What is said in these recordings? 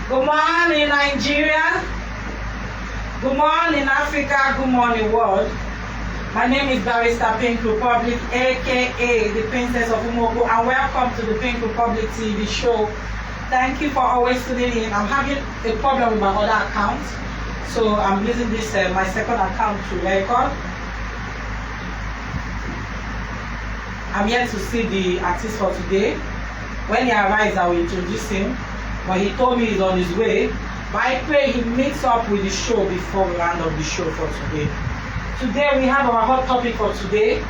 Good morning, Nigeria. Good morning, Africa. Good morning, world. My name is Barrister Pink Republic, aka the Princess of Umoko, and welcome to the Pink Republic TV show. Thank you for always tuning in. I'm having a problem with my other account, so I'm using this my second account to record. I'm yet to see the artist for today. When he arrives, I will introduce him. But he told me he's on his way. But I pray he meets up with the show before we round up the show for today. Today we have our hot topic for today.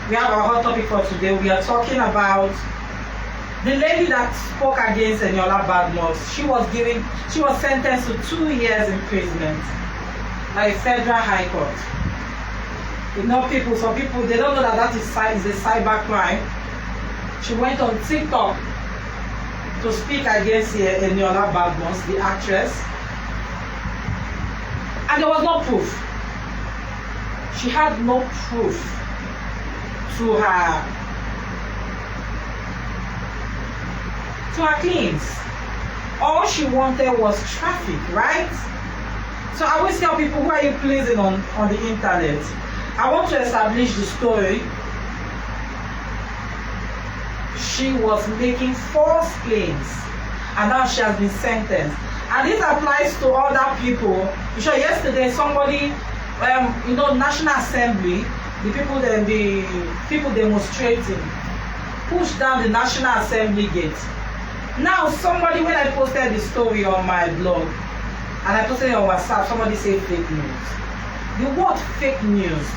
We have our hot topic for today. We are talking about the lady that spoke against Eniola Badmus. She was sentenced to 2 years imprisonment by a federal high court. You know, some people, they don't know that is a cyber crime. She went on TikTok to speak against Eniola Badmus, the actress, and there was no proof. She had no proof to her claims. All she wanted was traffic, right? So I always tell people, who are you pleasing on the internet? I want to establish the story. She was making false claims, and now she has been sentenced. And this applies to other people. You sure yesterday somebody, National Assembly, the people demonstrating, pushed down the National Assembly gate. Now somebody, when I posted the story on my blog, and I posted it on WhatsApp, somebody said fake news. The word fake news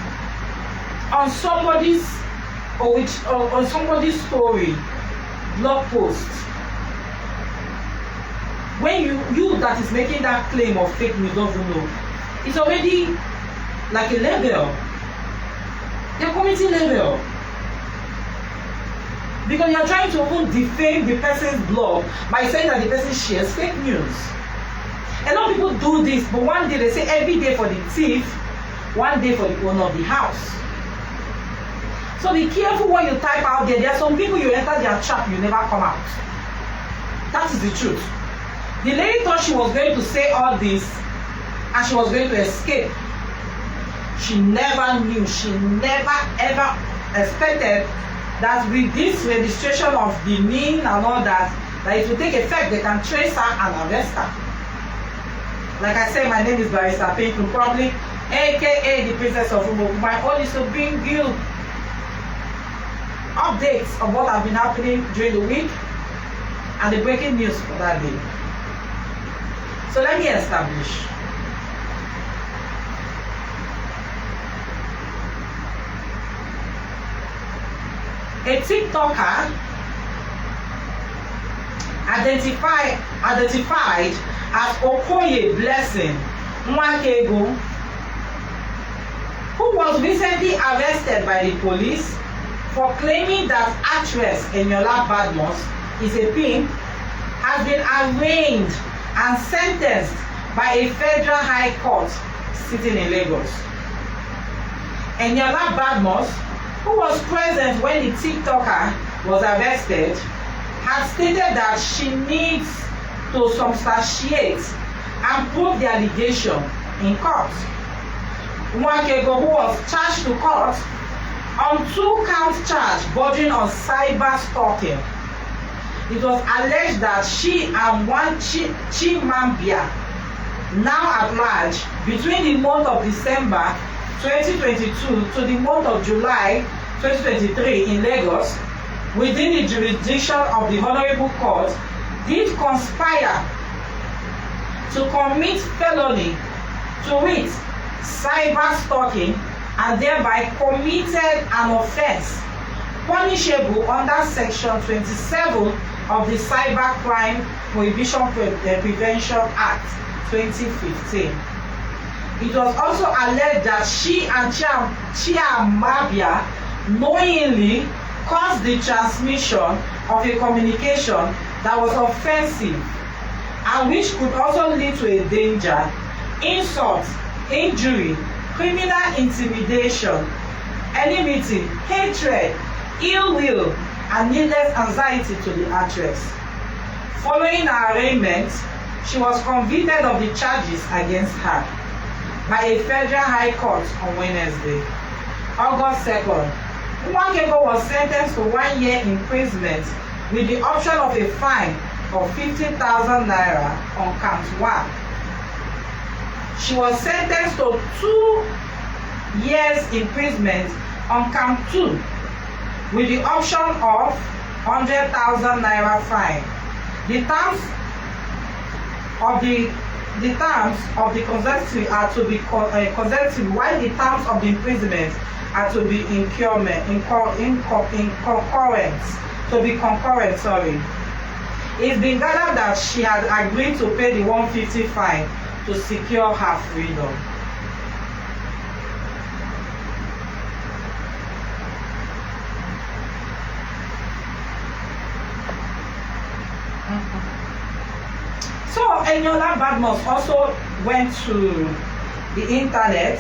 on somebody's story, blog post, when you that is making that claim of fake news doesn't know, it's already like a label. You're committing label. Because you're trying to even defame the person's blog by saying that the person shares fake news. A lot of people do this, but one day they say every day for the thief, one day for the owner of the house. So be careful what you type out there. There are some people, you enter their trap, you never come out. That is the truth. The lady thought she was going to say all this and she was going to escape. She never knew, she never ever expected that with this registration of the name and all that it will take effect. They can trace her and arrest her. Like I said, my name is Barrister Pink Republic, aka the Princess of Umoko. My own is to bring you updates of what has been happening during the week and the breaking news for that day. So let me establish. A TikToker identified as Okoye Blessing Nwakego, who was recently arrested by the police for claiming that actress Eniola Badmus is a pimp, has been arraigned and sentenced by a federal high court sitting in Lagos. Eniola Badmus, who was present when the TikToker was arrested, had stated that she needs to substantiate and prove the allegation in court. Nwakego, who was charged to court on 2-count charge bordering on cyber stalking. It was alleged that she and one Chimambia, now at large, between the month of December 2022 to the month of July 2023 in Lagos, within the jurisdiction of the Honorable Court, did conspire to commit felony, to wit, cyber stalking, and thereby committed an offense punishable under Section 27 of the Cyber Crime Prohibition Prevention Act 2015. It was also alleged that she and Chimambia knowingly caused the transmission of a communication that was offensive and which could also lead to a danger, insult, injury, criminal intimidation, enmity, hatred, ill will, and needless anxiety to the actress. Following her arraignment, she was convicted of the charges against her by a federal high court on Wednesday, August 2nd. Nwakego was sentenced to 1 year imprisonment with the option of a fine of 50,000 naira on count 1. She was sentenced to 2 years imprisonment on count 2 with the option of 100,000 naira fine. The terms of the consecutive are to be consecutive, while the terms of the imprisonment are to be concurrent. It's been gathered that she had agreed to pay the 150 fine to secure her freedom. So Eniola Badmus also went to the internet.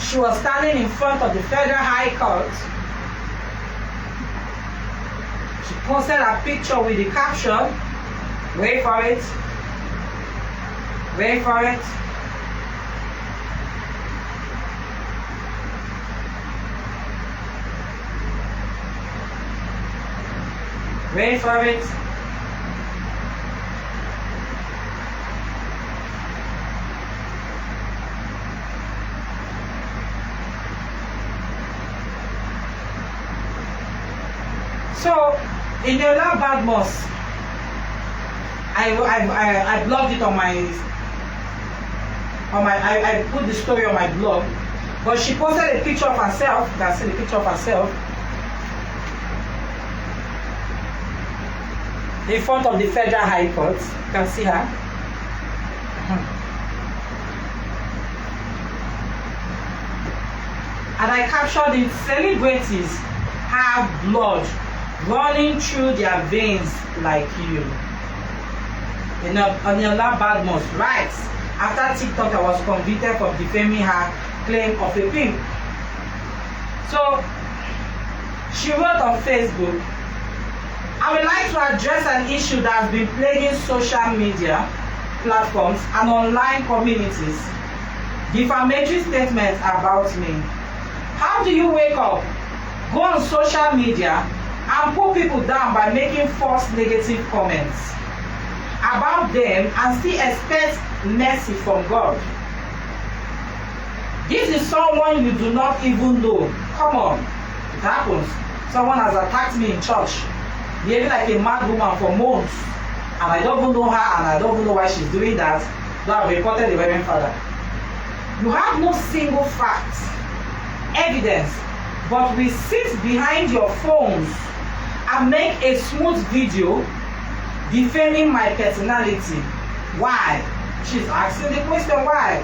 She was standing in front of the Federal High Court. She posted a picture with the caption, wait for it, wait for it. Wait for it. So Eniola Badmus, I blogged it on I put the story on my blog, but she posted a picture of herself. You can see the picture of herself in front of the Federal High Court. You can see her. And I captured it, celebrities have blood running through their veins like you. Eniola Badmus writes, after TikToker was convicted of defaming her claim of a pimp. So she wrote on Facebook, I would like to address an issue that has been plaguing social media platforms and online communities. Defamatory statements about me. How do you wake up, go on social media, and put people down by making false negative comments about them and still expect mercy from God? This is someone you do not even know. Come on, it happens. Someone has attacked me in church, behaving like a mad woman for months, and I don't even know her, and I don't even know why she's doing that. So I've reported the Reverend Father. You have no single fact, evidence, but we sit behind your phones and make a smooth video defaming my personality. Why? She's asking the question, why?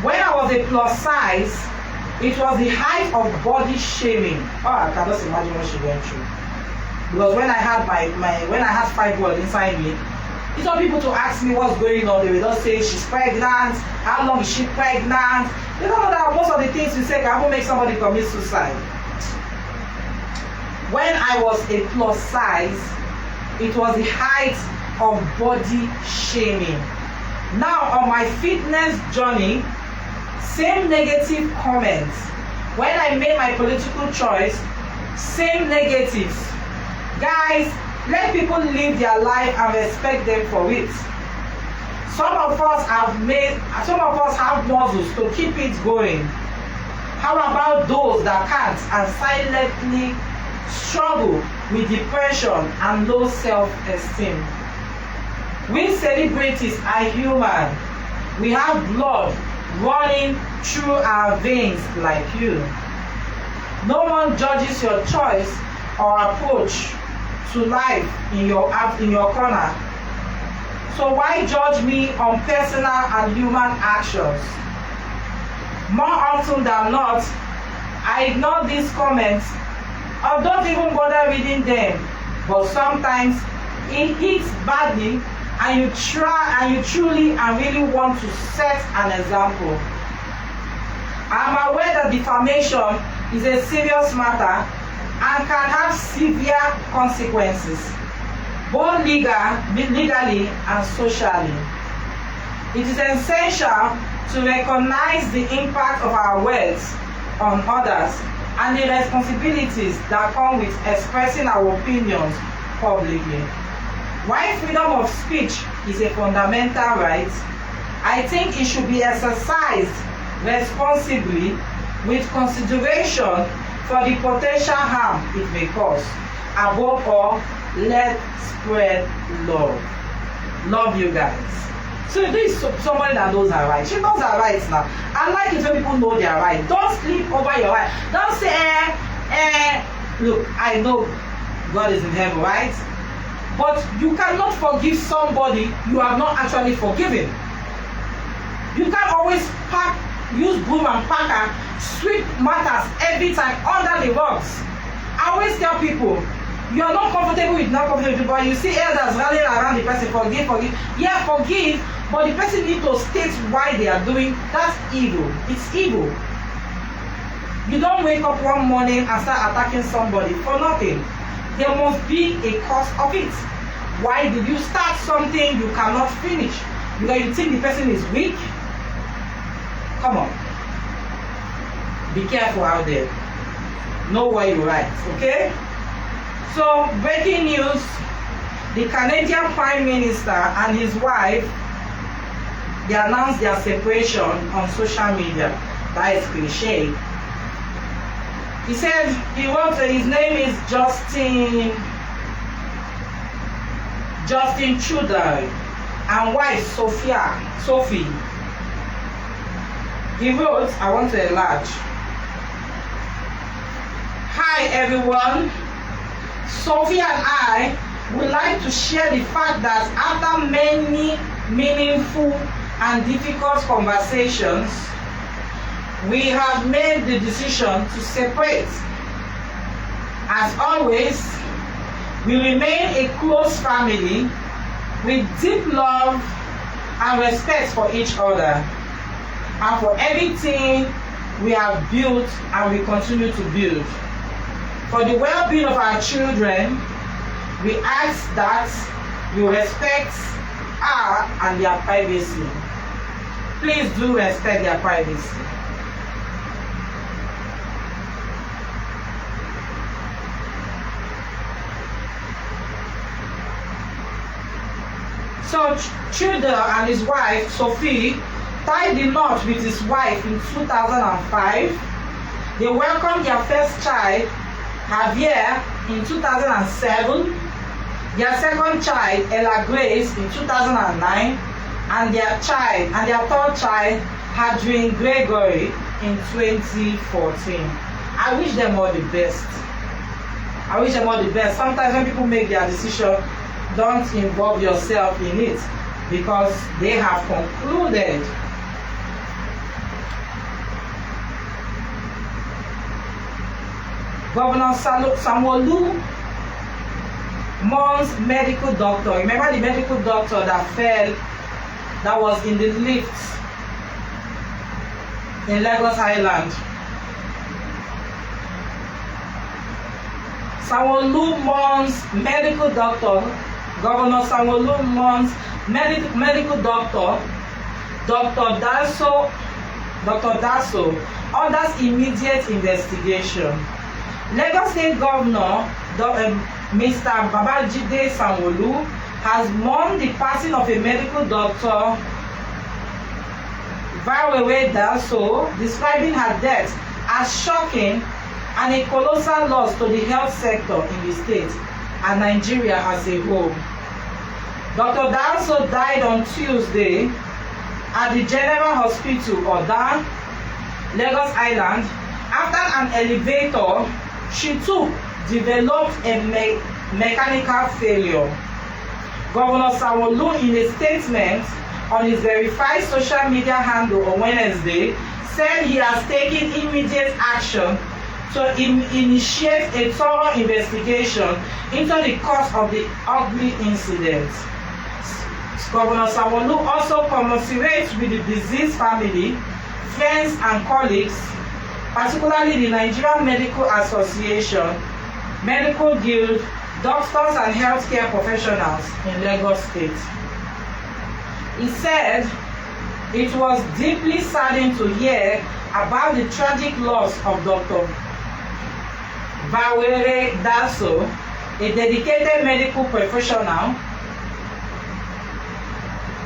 When I was a plus size, it was the height of body shaming. Oh, I can just imagine what she went through. Because when I had when I had fibroid inside me, it's not people to ask me what's going on. They will just say she's pregnant. How long is she pregnant? They don't know that most of the things you say can even make somebody commit suicide. When I was a plus size, it was the height of body shaming. Now on my fitness journey, same negative comments. When I made my political choice, same negatives. Guys, let people live their life and respect them for it. Some of us have muscles to keep it going. How about those that can't and silently struggle with depression and low self-esteem? We celebrities are human. We have blood running through our veins like you. No one judges your choice or approach to life in your corner. So why judge me on personal and human actions? More often than not, I ignore these comments or don't even bother reading them. But sometimes it hits badly and you truly and really want to set an example. I'm aware that defamation is a serious matter and can have severe consequences, both legally and socially. It is essential to recognize the impact of our words on others and the responsibilities that come with expressing our opinions publicly. While freedom of speech is a fundamental right, I think it should be exercised responsibly with consideration for the potential harm it may cause. Above all, let's spread love. Love you guys. So this is somebody that knows her rights. She knows her rights now. I like it when people know their rights. Don't sleep over your rights. Don't say, look, I know God is in heaven, right? But you cannot forgive somebody you have not actually forgiven. You can't always use broom and packer, sweep matters every time under the rugs. I always tell people, you are not comfortable with but you see elders rallying around the person, forgive. Yeah, forgive, but the person needs to state why they are doing. That's evil. It's evil. You don't wake up one morning and start attacking somebody for nothing. There must be a cause of it. Why did you start something you cannot finish? Because you think the person is weak? Come on. Be careful out there. Know what you write, okay? So, breaking news, the Canadian Prime Minister and his wife, they announced their separation on social media. That is cliche. He said, he wrote that his name is Justin Trudeau, and wife Sophie. He wrote, I want to enlarge. Hi everyone. Sophie and I would like to share the fact that after many meaningful and difficult conversations, we have made the decision to separate. As always, we remain a close family with deep love and respect for each other and for everything we have built and we continue to build. For the well-being of our children, we ask that you respect our and their privacy. Please do respect their privacy. So Trudeau and his wife, Sophie, tied the knot with his wife in 2005. They welcomed their first child, Javier, in 2007, their second child, Ella Grace, in 2009, and their third child, Hadrian Gregory, in 2014. I wish them all the best. I wish them all the best. Sometimes when people make their decision, don't involve yourself in it because they have concluded. Governor Sanwo-Olu mourns medical doctor. Remember the medical doctor that fell, that was in the lift in Lagos Island. Sanwo-Olu mourns medical doctor. Governor Sanwo-Olu mourns medical doctor, Dr. Daso, orders immediate investigation. Lagos State Governor Mr. Babajide Sanwo-Olu has mourned the passing of a medical doctor, Vawewe Daso, describing her death as shocking and a colossal loss to the health sector in the state and Nigeria as a whole. Dr. Daso died on Tuesday at the General Hospital, Odan, Lagos Island, after an elevator she took developed a mechanical failure. Governor Sanwo-Olu, in a statement on his verified social media handle on Wednesday, said he has taken immediate action to initiate a thorough investigation into the cause of the ugly incident. Governor Sanwo-Olu also commiserates with the deceased family, friends and colleagues, particularly the Nigerian Medical Association, Medical Guild, doctors and healthcare professionals in Lagos State. He said it was deeply saddening to hear about the tragic loss of Dr. Bawere Daso, a dedicated medical professional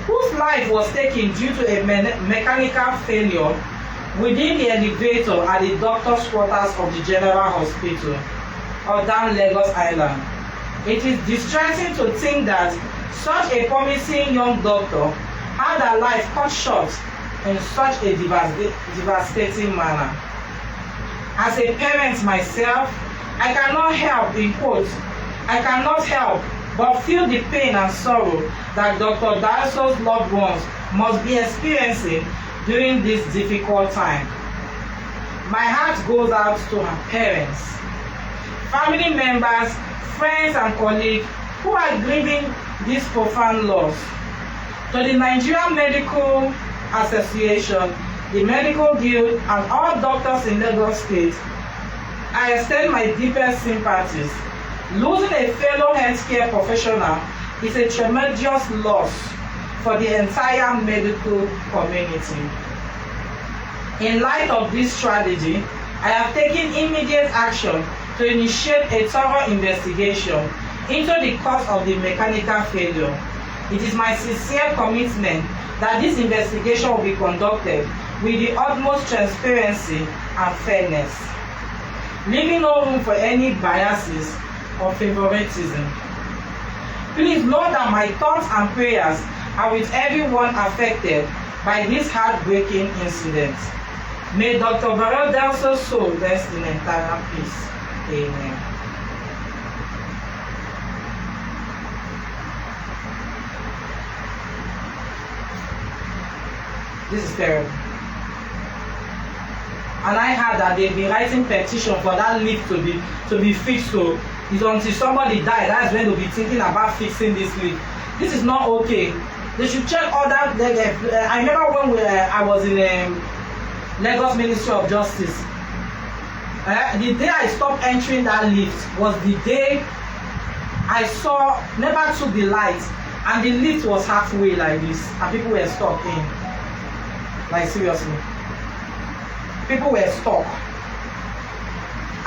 whose life was taken due to a mechanical failure within the elevator at the doctor's quarters of the General Hospital, Odan, Lagos Island. It is distressing to think that such a promising young doctor had her life cut short in such a devastating manner. As a parent myself, I cannot help, in quotes, I cannot help but feel the pain and sorrow that Dr. Daso's loved ones must be experiencing during this difficult time. My heart goes out to her parents, family members, friends and colleagues who are grieving this profound loss. To the Nigerian Medical Association, the Medical Guild, and all doctors in Lagos State, I extend my deepest sympathies. Losing a fellow healthcare professional is a tremendous loss for the entire medical community. In light of this tragedy, I have taken immediate action to initiate a thorough investigation into the cause of the mechanical failure. It is my sincere commitment that this investigation will be conducted with the utmost transparency and fairness, leaving no room for any biases or favoritism. Please know that my thoughts and prayers are with everyone affected by this heartbreaking incident. May Dr. Bawere Daso's soul rest in eternal peace. Amen. This is terrible. And I heard that they've been writing petition for that lift to be fixed. So it's until somebody dies, that's when they'll be thinking about fixing this lift. This is not okay. They should check all that. I remember when I was in Lagos Ministry of Justice. The day I stopped entering that lift was the day I saw never took the light, and the lift was halfway like this, and people were stuck in. Like seriously, people were stuck,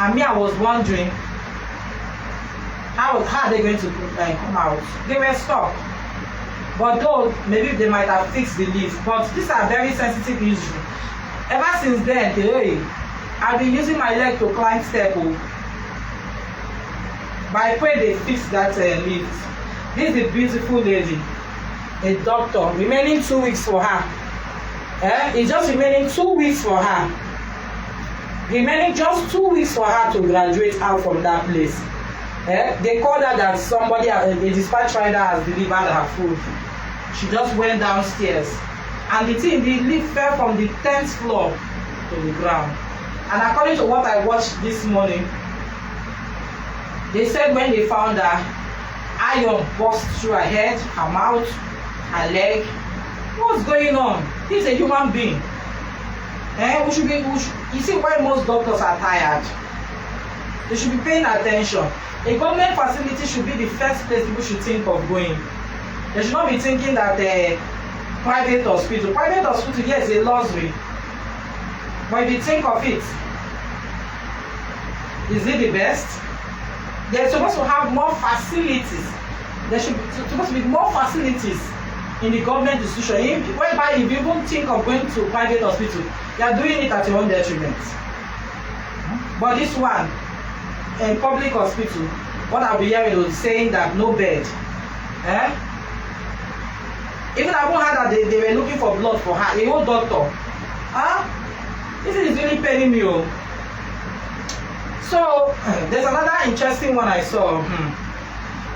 and me, I was wondering how are they going to come out. They were stuck, but though maybe they might have fixed the lift, but these are very sensitive issues. Ever since then, hey, I've been using my leg to climb step, but I pray they fix that lift. This is a beautiful lady, a doctor, remaining 2 weeks for her. It's just remaining 2 weeks for her. Remaining just 2 weeks for her to graduate out from that place. They called her that somebody, a dispatch rider has delivered her food. She just went downstairs, and the lift fell from the 10th floor to the ground. And according to what I watched this morning, they said when they found her, iron burst through her head, her mouth, her leg. What's going on? He's a human being. You see why most doctors are tired? They should be paying attention. A government facility should be the first place people should think of going. They should not be thinking that private hospital, yes, a luxury. But if you think of it, is it the best? They're supposed to have more facilities. There should be supposed to be more facilities in the government institution, whereby if you even think of going to a private hospital, you are doing it at your own detriment. But this one, in public hospital, what I'll be hearing is saying that no bed. Even I heard that they were looking for blood for her, a whole doctor. This is really paining me. So, there's another interesting one I saw.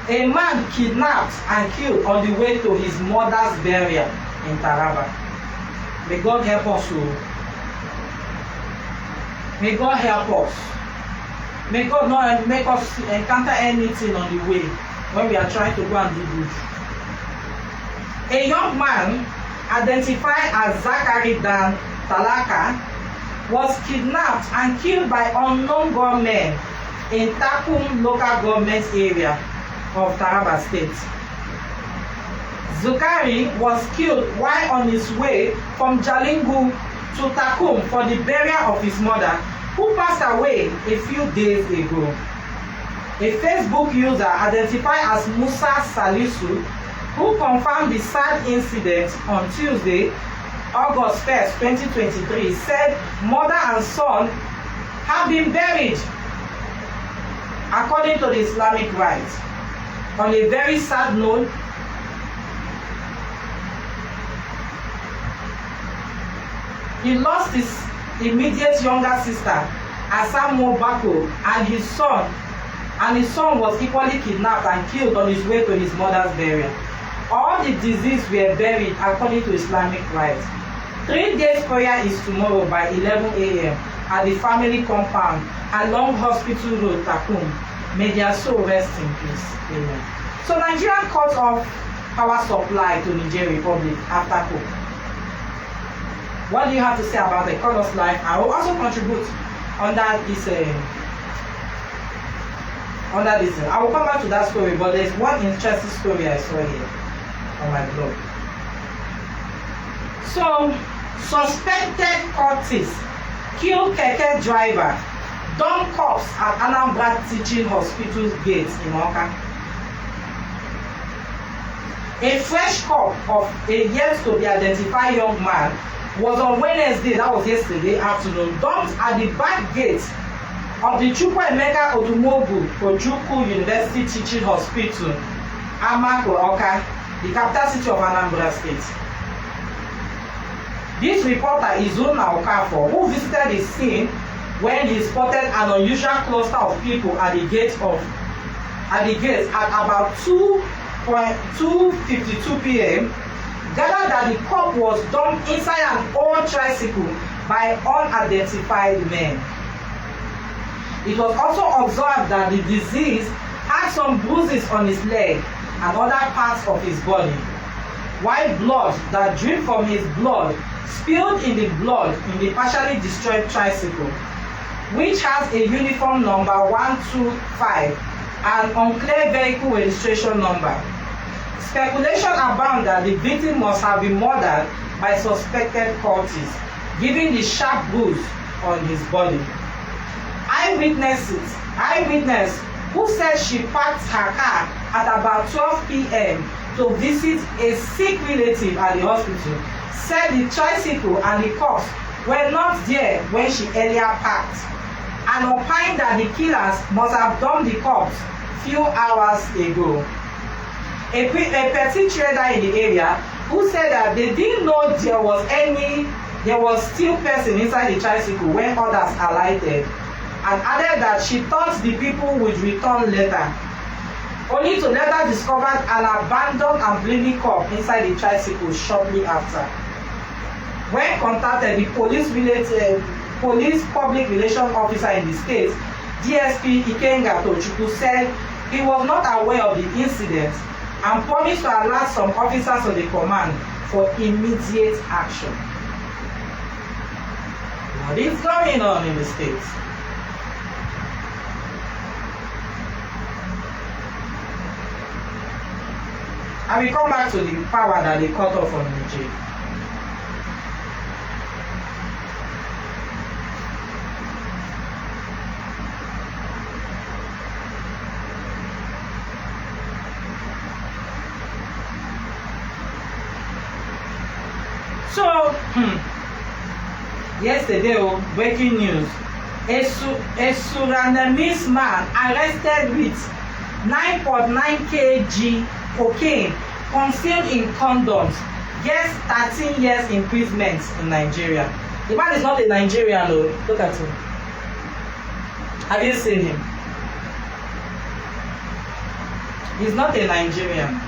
A man kidnapped and killed on the way to his mother's burial in Taraba. May God help us. May God help us. May God not make us encounter anything on the way when we are trying to go and do good. A young man identified as Zachary Dan Talaka was kidnapped and killed by unknown gunmen in Takum local government area of Taraba State. Zachary was killed while on his way from Jalingo to Takum for the burial of his mother, who passed away a few days ago. A Facebook user identified as Musa Salisu, who confirmed the sad incident on Tuesday, August 1st, 2023, said mother and son have been buried according to the Islamic rite. On a very sad note, he lost his immediate younger sister, Asamo Bako, and his son was equally kidnapped and killed on his way to his mother's burial. All the deceased were buried according to Islamic rite. 3 days prayer is tomorrow by 11 a.m. at the family compound along Hospital Road, Takum. May their soul rest in peace. Amen. So Nigeria cut off power supply to Niger Republic after coup. What do you have to say about the cut off life? I will also contribute under this. I will come back to that story, but there's one interesting story I saw here on my blog. So, suspected cultists kill keke driver, dump cops at Anambra Teaching Hospital gates in Oka. A fresh cop of a yet to be identified young man was on Wednesday, that was yesterday afternoon, dumped at the back gate of the Chukwuemeka Odumogu Ojukwu University Teaching Hospital, Amako Oka, the capital city of Anambra State. This reporter is Zona Okafor, who visited the scene when he spotted an unusual cluster of people at the gate at about 2:52 p.m. gathered that the cop was dumped inside an old tricycle by unidentified men. It was also observed that the deceased had some bruises on his leg and other parts of his body, while blood that dripped from his blood spilled in the partially destroyed tricycle, which has a uniform number 125 and unclear vehicle registration number. Speculation abound that the victim must have been murdered by suspected cultists, given the sharp bruise on his body. Eyewitness who said she parked her car at about 12 p.m. to visit a sick relative at the hospital, said the tricycle and the cops were not there when she earlier parked, and opined that the killers must have dumped the cops few hours ago. A petty trader in the area who said that they didn't know there was still person inside the tricycle when others alighted, and added that she thought the people would return later, only to later discover an abandoned and bleeding cop inside the tricycle shortly after. When contacted, the police public relations officer in the state, DSP Ikenga Tochukwu, said he was not aware of the incident and promised to alert some officers of the command for immediate action. What is going on in the States? And we come back to the power that they cut off on Niger. So, yesterday, breaking news. A Surinamese man arrested with 9.9 kg cocaine concealed in condoms gets 13 years imprisonment in Nigeria. The man is not a Nigerian, though. Look at him. Have you seen him? He's not a Nigerian.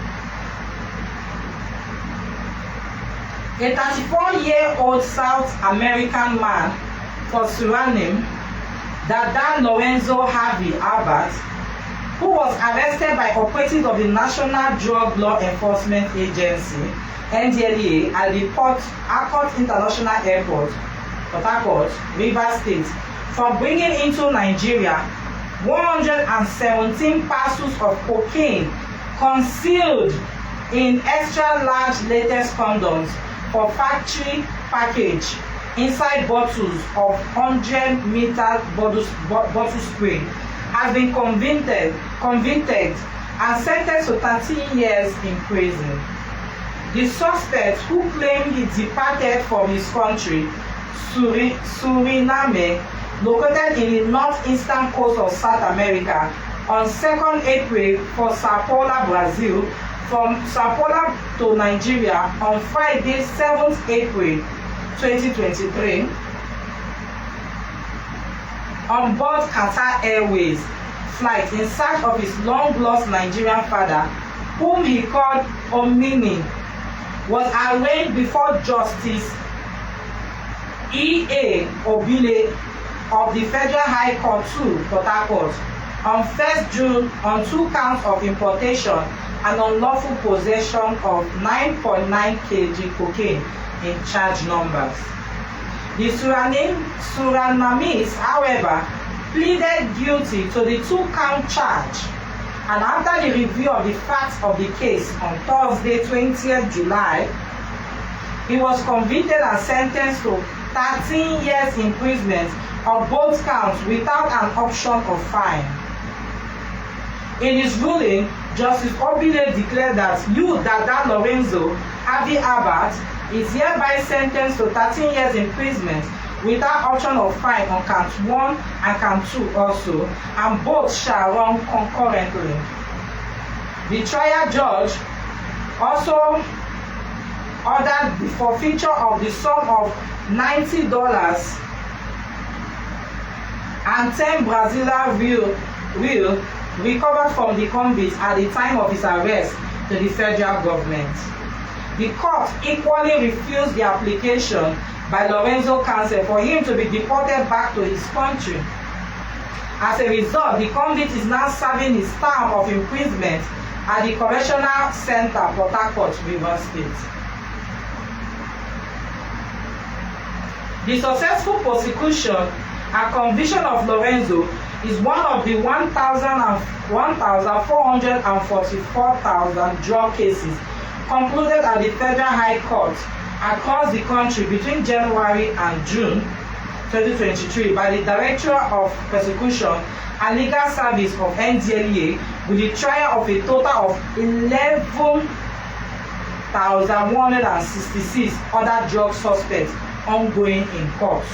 A 34-year-old South American man for Suriname, Dada Lorenzo Harvey Albert, who was arrested by operatives of the National Drug Law Enforcement Agency, NDLEA, at the Port Harcourt International Airport, Port Harcourt, Rivers State, for bringing into Nigeria 117 parcels of cocaine concealed in extra large latex condoms for factory package inside bottles of 100-meter bottle spray, has been convicted and sentenced to 13 years in prison. The suspect, who claimed he departed from his country, Suriname, located in the northeastern coast of South America, on 2nd April for Sao Paulo, Brazil, from Sao Paulo to Nigeria on Friday, 7th April 2023, on board Qatar Airways flight in search of his long-lost Nigerian father, whom he called Omini, was arraigned before Justice E.A. Obile of the Federal High Court 2, Port Harcourt, on 1st June on 2 counts of importation and unlawful possession of 9.9 kg cocaine in charge numbers. The Surinamese, however, pleaded guilty to the 2-count charge, and after the review of the facts of the case on Thursday, 20th July, he was convicted and sentenced to 13 years imprisonment on both counts without an option of fine. In his ruling, Justice Obile declared that Dada Lorenzo Avi Abbott is hereby sentenced to 13 years imprisonment without option of fine on count 1 and count 2 also, and both shall run concurrently. The trial judge also ordered the forfeiture of the sum of $90 and 10 Brazilian real recovered from the convict at the time of his arrest to the federal government. The court equally refused the application by Lorenzo counsel for him to be deported back to his country. As a result, the convict is now serving his term of imprisonment at the Correctional Center, Port Harcourt, Rivers State. The successful prosecution and conviction of Lorenzo is one of the 1,444,000 drug cases concluded at the Federal High Court across the country between January and June 2023 by the Directorate of Prosecution and Legal Service of NDLEA, with the trial of a total of 11,166 other drug suspects ongoing in court.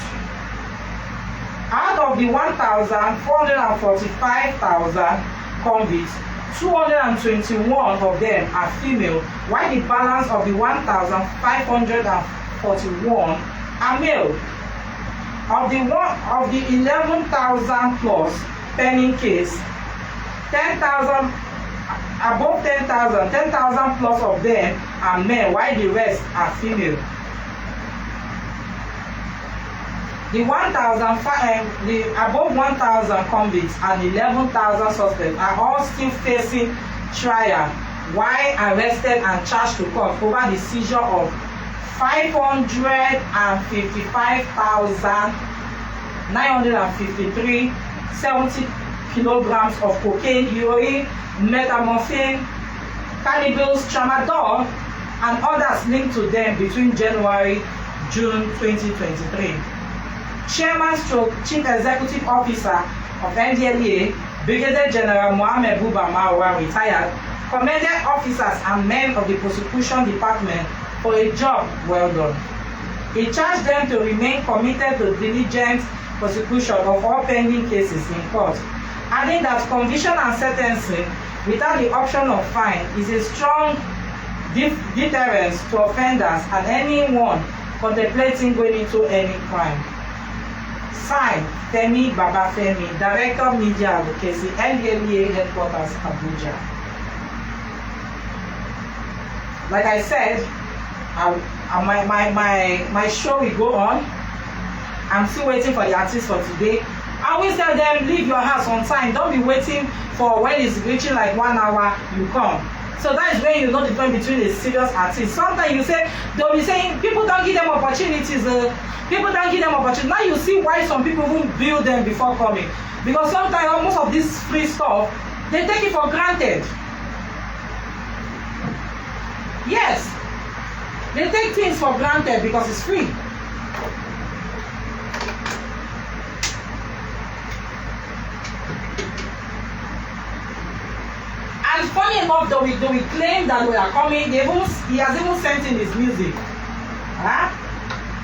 Out of the 1,445,000 convicts, 221 of them are female, while the balance of the 1,541 are male. Of the 11,000 plus pending case, 10,000 above 10,000 plus of them are male, while the rest are female. The above 1,000 convicts and 11,000 suspects are all still facing trial while arrested and charged to court over the seizure of 555,953 70 kilograms of cocaine, heroin, methamphetamine, cannabis, tramadol, and others linked to them between January-June 2023. Chairman stroke Chief Executive Officer of NDLEA, Brigadier General Mohammed Buba Marwa, retired, commended officers and men of the prosecution department for a job well done. He charged them to remain committed to diligent prosecution of all pending cases in court, adding that conviction and sentencing without the option of fine is a strong deterrence to offenders and anyone contemplating going into any crime. Signed, Femi Babafemi, Director of Media Advocacy, NDLEA Headquarters, Abuja. Like I said, my show will go on. I'm still waiting for the artist for today. I always tell them, leave your house on time. Don't be waiting for when it's reaching like 1 hour, you come. So that is when you know the difference between a serious artist. Sometimes you say, they'll be saying, people don't give them opportunities. People don't give them opportunities. Now you see why some people won't build them before coming. Because sometimes most of this free stuff, they take it for granted. Yes. They take things for granted because it's free. And funny enough, though we claim that we are coming, he has even sent in his music. Huh?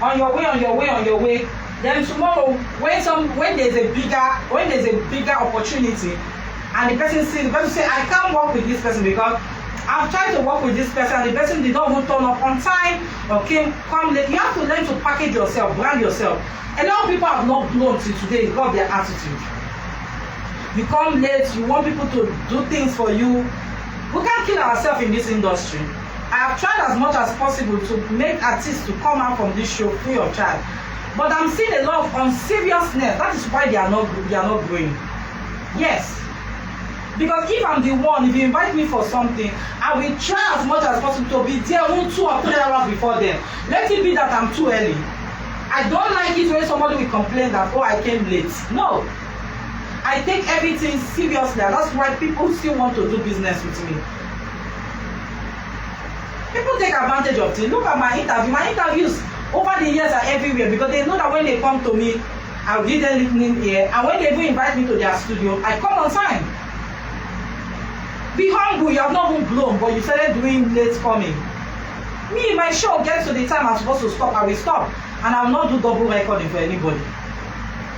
On your way, on your way, on your way. Then tomorrow, when there's a bigger opportunity, and the person say, I can't work with this person because I've tried to work with this person and the person did not even turn up on time or come late. You have to learn to package yourself, brand yourself. A lot of people have not blown till today because of their attitude. You come late, you want people to do things for you. We can't kill ourselves in this industry. I have tried as much as possible to make artists to come out from this show free of charge. But I'm seeing a lot of unseriousness. That is why they are not growing. Yes. Because if I'm the one, if you invite me for something, I will try as much as possible to be there 1, 2 or 3 hours before them. Let it be that I'm too early. I don't like it when somebody will complain that, oh, I came late. No. I take everything seriously, and that's why people still want to do business with me. People take advantage of things. Look at my interview. My interviews over the years are everywhere because they know that when they come to me, I'll give them listening ear. And when they even invite me to their studio, I come on time. Be humble, you have not even blown, but you started doing late coming. Me, my show gets to the time I'm supposed to stop, I will stop. And I will not do double recording for anybody.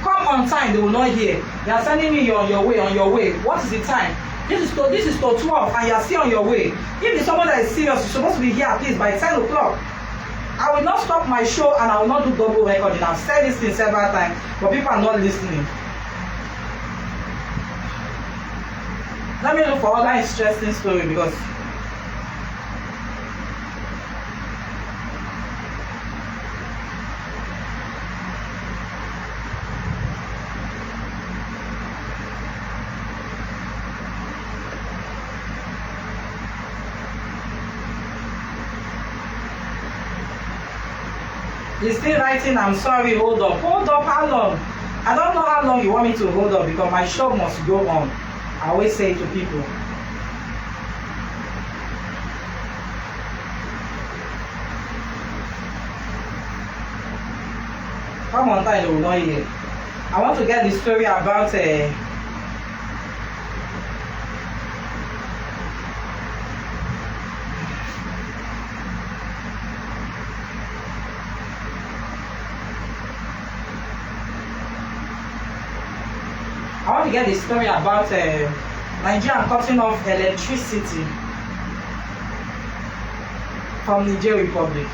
Come on time, they will not hear. They are sending me, you're on your way, on your way. What is the time? This is to 12 and you are still on your way. If it's someone that is serious, you're supposed to be here at least by 10 o'clock. I will not stop my show and I will not do double recording. I've said this thing several times, but people are not listening. Let me look for other interesting story because he's still writing, I'm sorry, hold up. Hold up, how long? I don't know how long you want me to hold up because my show must go on. I always say to people. Come on time, they will not hear. I want to get the story about Nigeria cutting off electricity from Niger Republic.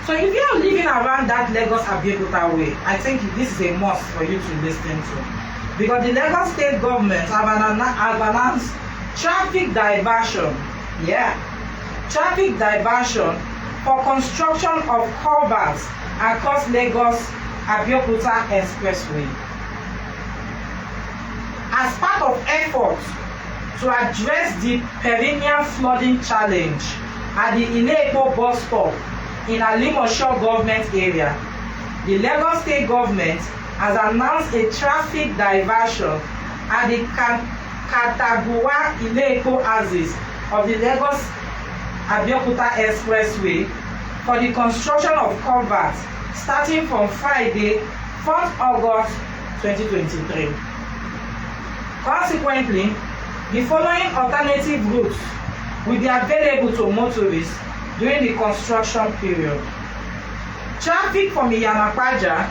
So if you are living around that Lagos Abeokuta way, I think this is a must for you to listen to. Because the Lagos state government have announced traffic diversion. Yeah. Traffic diversion for construction of culverts across Lagos Abeokuta Expressway. As part of efforts to address the perennial flooding challenge at the Ile-Epo bus stop in Alimosho government area, the Lagos state government has announced a traffic diversion at the Kataguwa Ile-Epo axis of the Lagos Abeokuta Expressway for the construction of culverts starting from Friday, 4th August 2023. Consequently, the following alternative routes will be available to motorists during the construction period. Traffic from Iyanapaja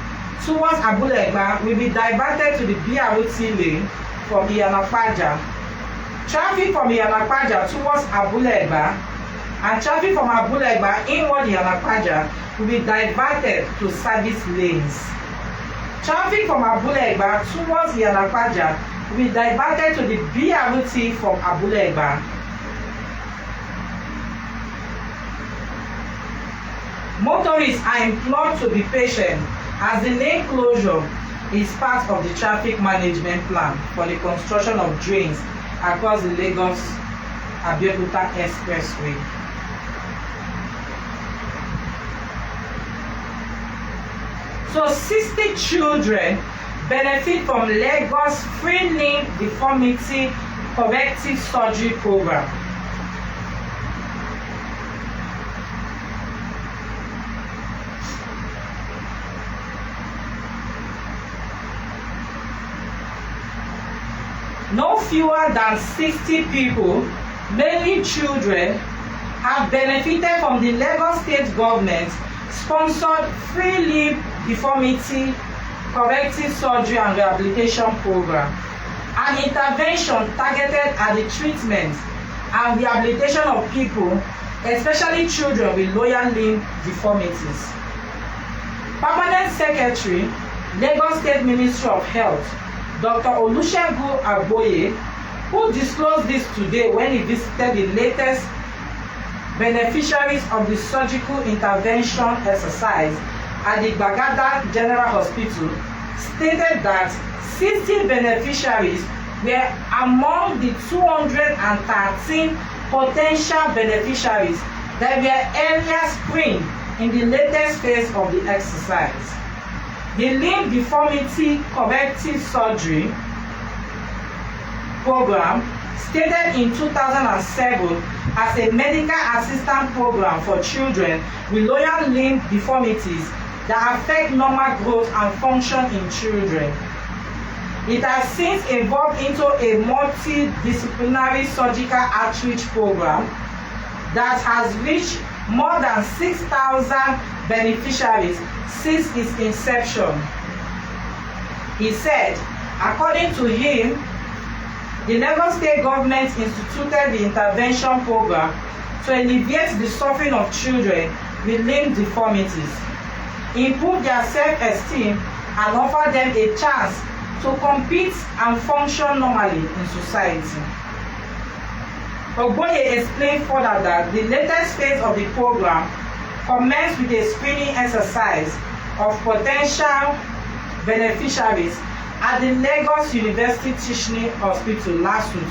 towards Abulegba will be diverted to the BRT lane from Iyanapaja. Traffic from Iyanapaja towards Abulegba and traffic from Abulegba inward Iyanapaja will be diverted to service lanes. Traffic from Abulegba towards Iyanapaja will be diverted to the BRT from Abule Egba. Motorists are implored to be patient as the lane closure is part of the traffic management plan for the construction of drains across the Lagos-Abeokuta Expressway. So 60 children benefit from Lagos Free Limb Deformity Corrective Surgery Program. No fewer than 60 people, mainly children, have benefited from the Lagos State Government sponsored Free Limb Deformity Corrective Surgery and Rehabilitation Program, an intervention targeted at the treatment and rehabilitation of people, especially children with lower limb deformities. Permanent Secretary, Lagos State Ministry of Health, Dr. Olusegun Agboye, who disclosed this today when he visited the latest beneficiaries of the surgical intervention exercise at the Gbagada General Hospital, stated that 60 beneficiaries were among the 213 potential beneficiaries that were earlier screened in the latest phase of the exercise. The Limb Deformity Corrective Surgery Program, stated in 2007 as a medical assistance program for children with lower limb deformities that affect normal growth and function in children. It has since evolved into a multidisciplinary surgical outreach program that has reached more than 6,000 beneficiaries since its inception. He said, according to him, the Lagos State Government instituted the intervention program to alleviate the suffering of children with limb deformities, improve their self-esteem, and offer them a chance to compete and function normally in society. Ogboye explained further that the latest phase of the program commenced with a screening exercise of potential beneficiaries at the Lagos University Teaching Hospital last week,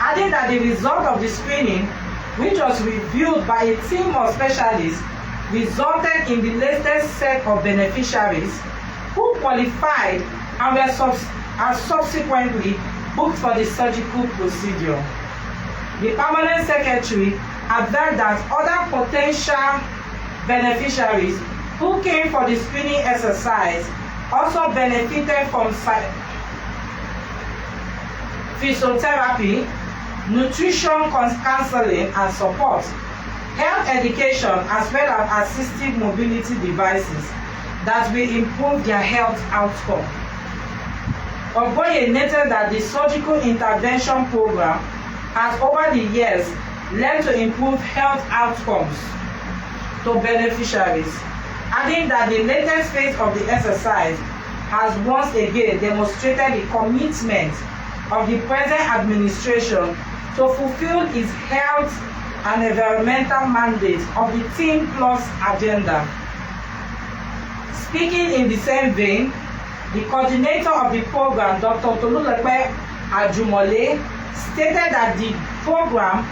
adding that the result of the screening, which was reviewed by a team of specialists, resulted in the latest set of beneficiaries who qualified and were subsequently booked for the surgical procedure. The permanent secretary averred that other potential beneficiaries who came for the screening exercise also benefited from physiotherapy, nutrition counseling and support, health education, as well as assistive mobility devices that will improve their health outcome. Ogboye noted that the surgical intervention program has over the years led to improved health outcomes to beneficiaries, adding that the latest phase of the exercise has once again demonstrated the commitment of the present administration to fulfill its health and environmental mandate of the Team Plus agenda. Speaking in the same vein, the coordinator of the program, Dr. Tolulope Ajumole, stated that the program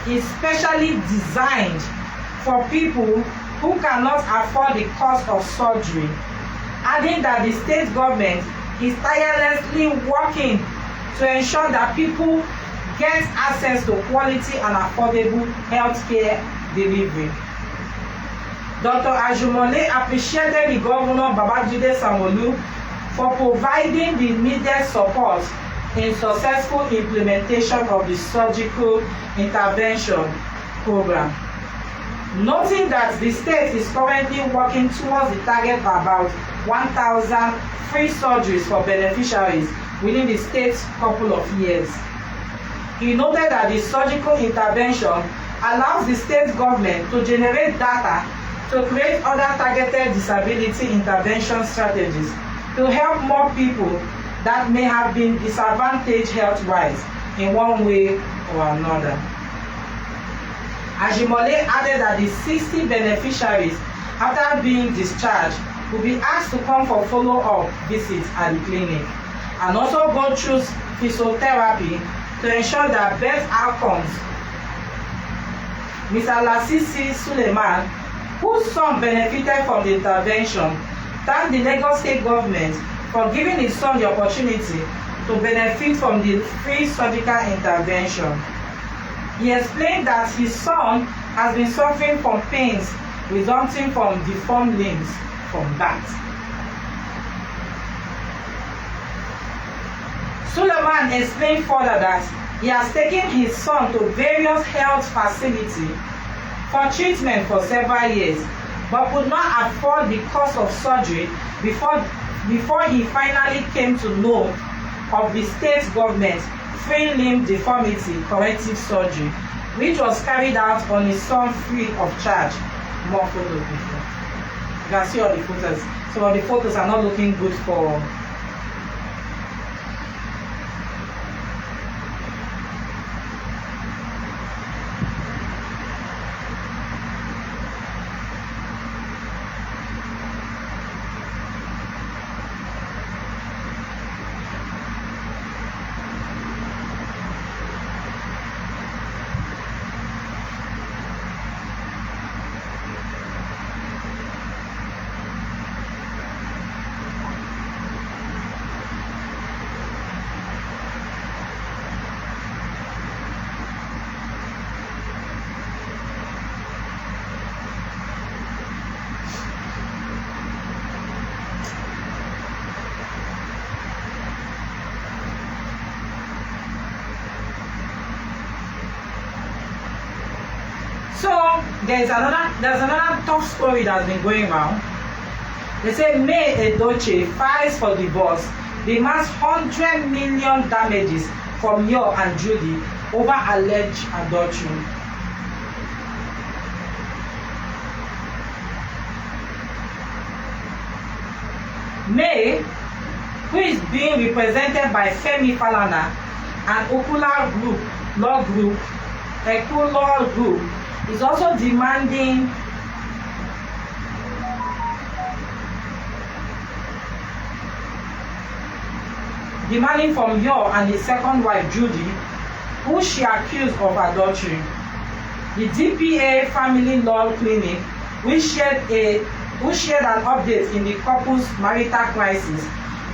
is specially designed for people who cannot afford the cost of surgery, adding that the state government is tirelessly working to ensure that people get access to quality and affordable healthcare delivery. Dr. Ajumole appreciated the Governor Babajide Sanwo-Olu for providing the needed support in successful implementation of the surgical intervention program, noting that the state is currently working towards the target of about 1,000 free surgeries for beneficiaries within the state's couple of years. He noted that the surgical intervention allows the state government to generate data to create other targeted disability intervention strategies to help more people that may have been disadvantaged health-wise in one way or another. Ajimole added that the 60 beneficiaries, after being discharged, will be asked to come for follow-up visits at the clinic and also go through physiotherapy to ensure that best outcomes. Mr. Lasisi Suleiman, whose son benefited from the intervention, thanked the Lagos State government for giving his son the opportunity to benefit from the free surgical intervention. He explained that his son has been suffering from pains resulting from deformed limbs from birth. Suleiman explained further that he has taken his son to various health facilities for treatment for several years, but could not afford the cost of surgery before he finally came to know of the state government free limb deformity corrective surgery, which was carried out on his son free of charge. More photos before. You can see all the photos. Some of the photos are not looking good for. So there's another tough story that's been going around. They say May Edochie files for divorce, demands 100 million damages from Yo and Judy over alleged adultery. May, who is being represented by Femi Falana and Okula Group, Law Group, Ekula Group, is also demanding from Yo and his second wife Judy, who she accused of adultery. The DPA Family Law Clinic, which shared an update in the couple's marital crisis,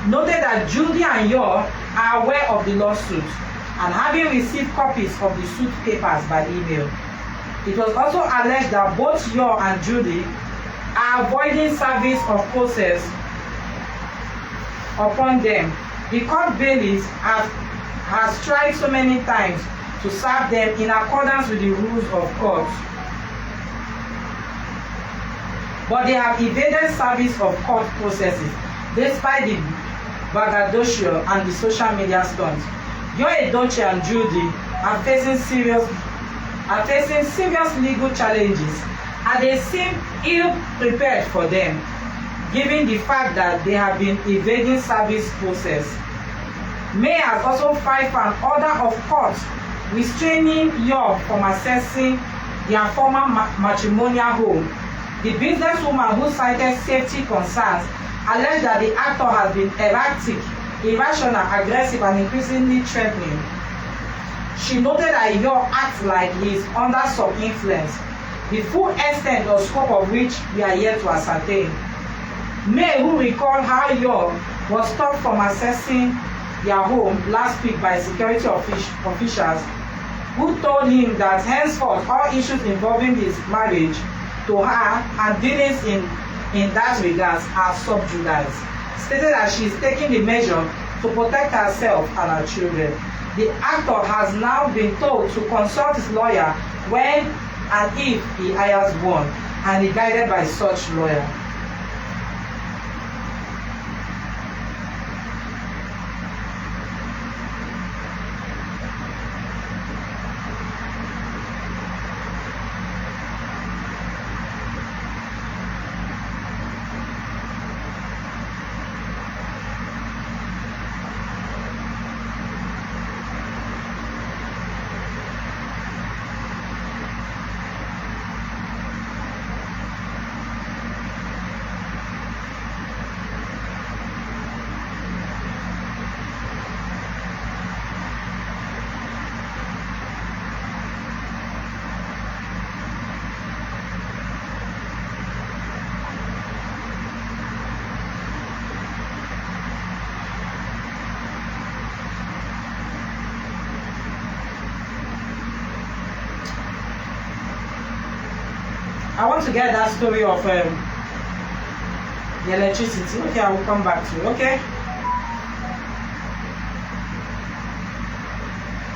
noted that Judy and Yo are aware of the lawsuit and having received copies of the suit papers by email. It was also alleged that both Yo and Judy are avoiding service of process upon them. The court bailiffs has tried so many times to serve them in accordance with the rules of court, but they have evaded service of court processes despite the braggadocio and the social media stunts. Yo Edochie and Judy are facing serious legal challenges, and they seem ill prepared for them, given the fact that they have been evading service process. May has also filed for an order of court restraining Yo from accessing their former matrimonial home. The businesswoman, who cited safety concerns, alleged that the actor has been erratic, irrational, aggressive, and increasingly threatening. She noted that Yo acts like he is under some influence, the full extent or scope of which we are yet to ascertain. May, who recalled how Yo was stopped from accessing their home last week by security officials, who told him that henceforth all issues involving his marriage to her and dealings in that regard are sub judice, stated that she is taking the measure to protect herself and her children. The actor has now been told to consult his lawyer when and if he hires one, and is guided by such lawyer. I want to get that story of the electricity. Okay, I will come back to it. Okay.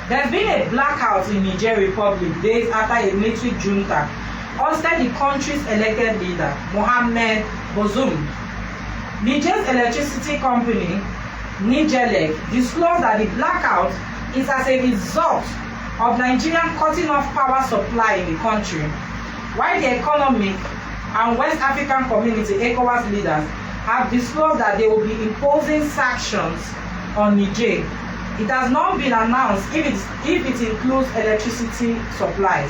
There's been a blackout in Niger Republic days after a military junta ousted the country's elected leader, Mohamed Bazoum. Niger's electricity company, Nigerelec, disclosed that the blackout is as a result of Nigeria cutting off power supply in the country, while the Economic and West African Community (ECOWAS) leaders have disclosed that they will be imposing sanctions on Niger. It has not been announced if it includes electricity supplies.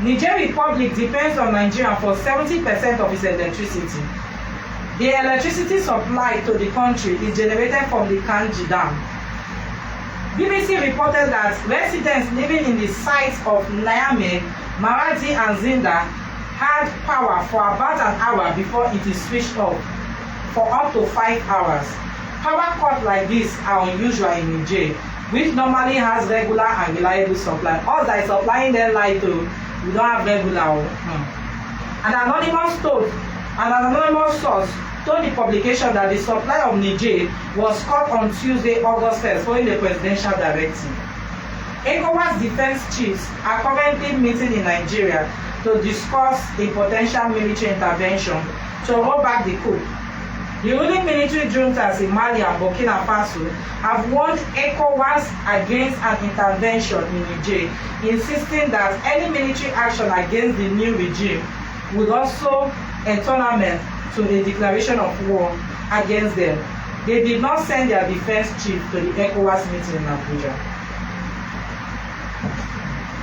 Niger Republic depends on Nigeria for 70% of its electricity. The electricity supply to the country is generated from the Kanji Dam. BBC reported that residents living in the sites of Niamey, Maradi and Zinda had power for about an hour before it is switched off for up to 5 hours. Power cuts like this are unusual in Niger, which normally has regular and reliable supply. Us that is supplying them light to, we don't have regular. An anonymous source told the publication that the supply of Niger was cut on Tuesday, August 1st, following the presidential directive. ECOWAS defense chiefs are currently meeting in Nigeria to discuss a potential military intervention to roll back the coup. The ruling military juntas in Mali and Burkina Faso have warned ECOWAS against an intervention in Niger, insisting that any military action against the new regime would also a tournament to a declaration of war against them. They did not send their defense chief to the ECOWAS meeting in Abuja.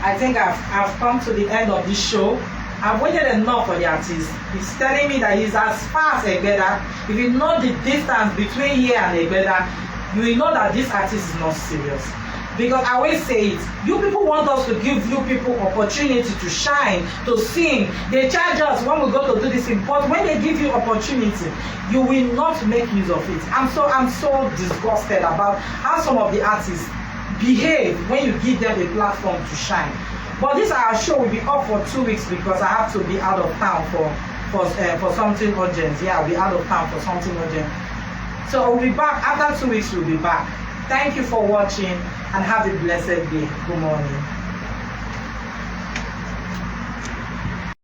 I think I've come to the end of this show. I've waited enough for the artist. He's telling me that he's as far as Egbeda. If you know the distance between here and Egbeda, you will know that this artist is not serious. Because I always say it, you people want us to give you people opportunity to shine, to sing. They charge us when we go to do this thing, but when they give you opportunity, you will not make use of it. I'm so disgusted about how some of the artists behave when you give them a platform to shine. But this our show will be up for 2 weeks because I have to be out of town for something urgent. Yeah, I'll be out of town for something urgent. So I'll be back after 2 weeks. We'll be back. Thank you for watching and have a blessed day. Good morning.